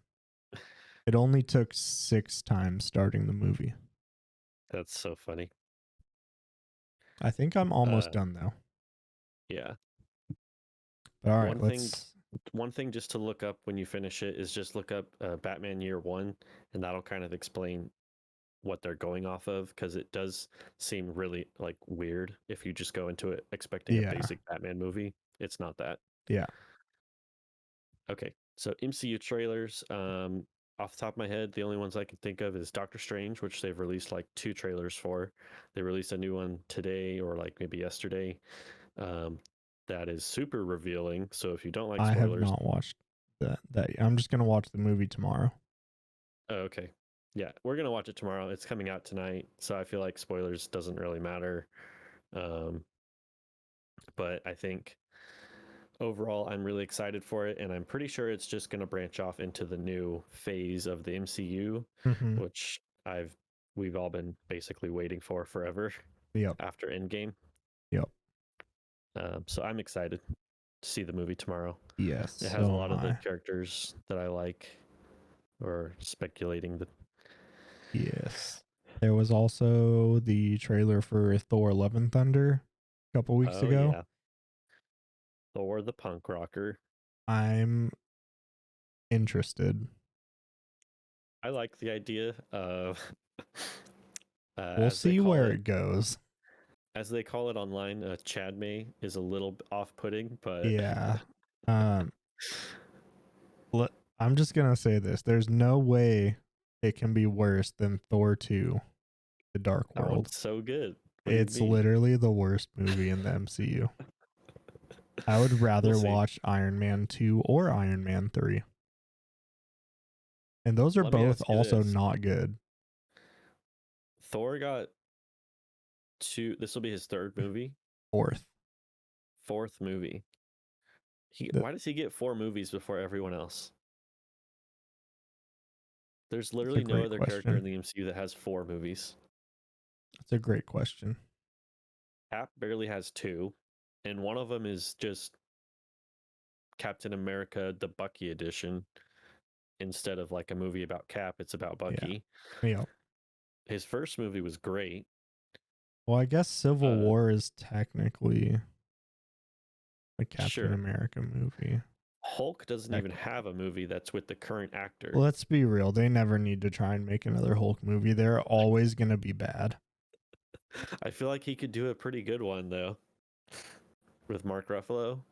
It only took 6 times starting the movie. That's so funny. I think I'm almost done though. Yeah. But all right, one thing just to look up when you finish it is just look up Batman Year One, and that'll kind of explain what they're going off of, because it does seem really like weird if you just go into it expecting a basic Batman movie. It's not that. Yeah. Okay, so MCU trailers. Off the top of my head, the only ones I can think of is Doctor Strange, which they've released like 2 trailers for. They released a new one today or like maybe yesterday. That is super revealing. So if you don't like spoilers, I have not watched that. I'm just gonna watch the movie tomorrow. Oh, okay. Yeah, we're gonna watch it tomorrow. It's coming out tonight, so I feel like spoilers doesn't really matter. But I think overall, I'm really excited for it, and I'm pretty sure it's just gonna branch off into the new phase of the MCU, which we've all been basically waiting for forever. Yep. After Endgame. Yep. So I'm excited to see the movie tomorrow. Yes. It has a lot of the characters that I like, or speculating that. Yes. There was also the trailer for Thor: Love and Thunder a couple weeks Oh ago. yeah, Thor the punk rocker. I'm interested. I like the idea of We'll as they see call where it it goes. online. Chad May is a little off-putting, but Yeah. Um I'm just gonna say this. There's no way it can be worse than Thor 2, The Dark that World. one's so good. What do you It's mean? literally the worst movie in the MCU. I would We'll rather see. watch Iron Man 2 or Iron Man 3. And those are Let me both ask you also this: not good. Thor got two. This will be his third movie, Fourth. fourth movie. The, Why does he get 4 movies before everyone else? There's that's a literally no great other character question. in the MCU that has 4 movies. That's a great question. Cap barely has 2, and one of them is just Captain America, the Bucky edition. Instead of like a movie about Cap, it's about Bucky. Yeah. His first movie was great. Well, I guess Civil Uh, War is technically a Captain sure. America movie. Hulk doesn't even Technically. have a movie that's with the current actor. Let's be real. They never need to try and make another Hulk movie. They're always going to be bad. I feel like he could do a pretty good one though, with Mark Ruffalo.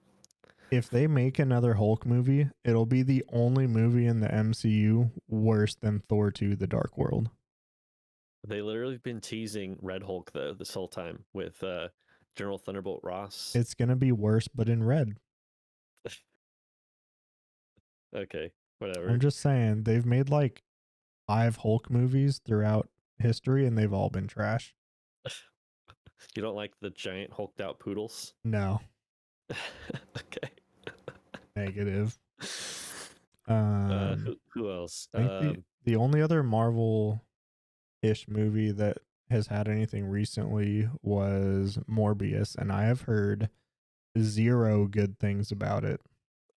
If they make another Hulk movie, it'll be the only movie in the MCU worse than Thor 2: The Dark World. They literally been teasing Red Hulk though this whole time with General Thunderbolt Ross. It's going to be worse, but in red. Okay, whatever. I'm just saying, they've made like 5 Hulk movies throughout history and they've all been trash. You don't like the giant hulked out poodles? No, Okay. negative. Who else? I think the only other Marvel-ish movie that has had anything recently was Morbius, and I have heard 0 good things about it.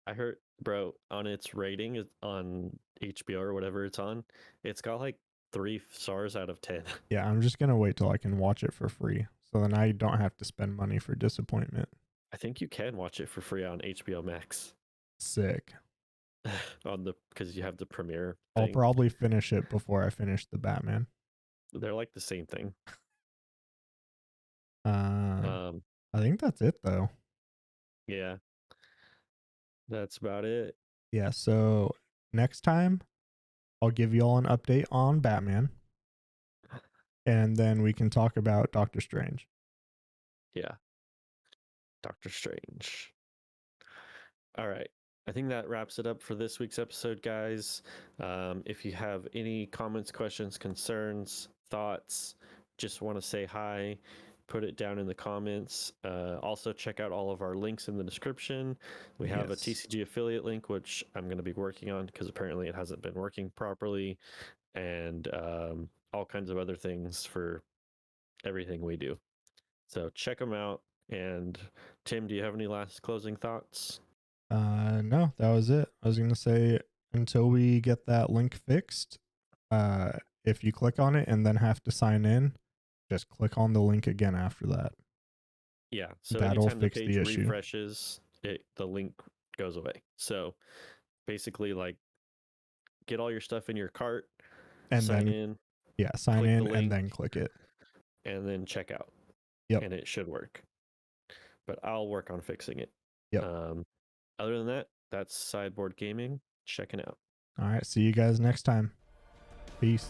I heard, bro, on its rating on HBO or whatever it's on, it's got like 3 stars out of 10. Yeah, I'm just gonna wait till I can watch it for free, so then I don't have to spend money for disappointment. I think you can watch it for free on HBO Max Sick. on the because you have the premiere I'll thing. probably finish it before I finish the Batman. They're like the same thing. I think that's it though. Yeah, that's about it. Yeah, so next time I'll give you all an update on Batman, and then we can talk about Doctor Strange. Yeah, Doctor Strange. All right. I think that wraps it up for this week's episode, guys. If you have any comments, questions, concerns, thoughts, just want to say hi, put it down in the comments. Also, check out all of our links in the description. We have a TCG affiliate link, which I'm going to be working on because apparently it hasn't been working properly, and all kinds of other things for everything we do. So check them out. And Tim, do you have any last closing thoughts? No, that was it. I was gonna say until we get that link fixed, if you click on it and then have to sign in, just click on the link again after that. Yeah, so That'll anytime the fix page the issue. refreshes, the link goes away. So basically, like, get all your stuff in your cart, And sign then in, sign click the in link, and then click it. and then check out. Yep. And it should work. But I'll work on fixing it. Yep. Other than that, that's Sideboard Gaming. Checking out. All right, see you guys next time. Peace.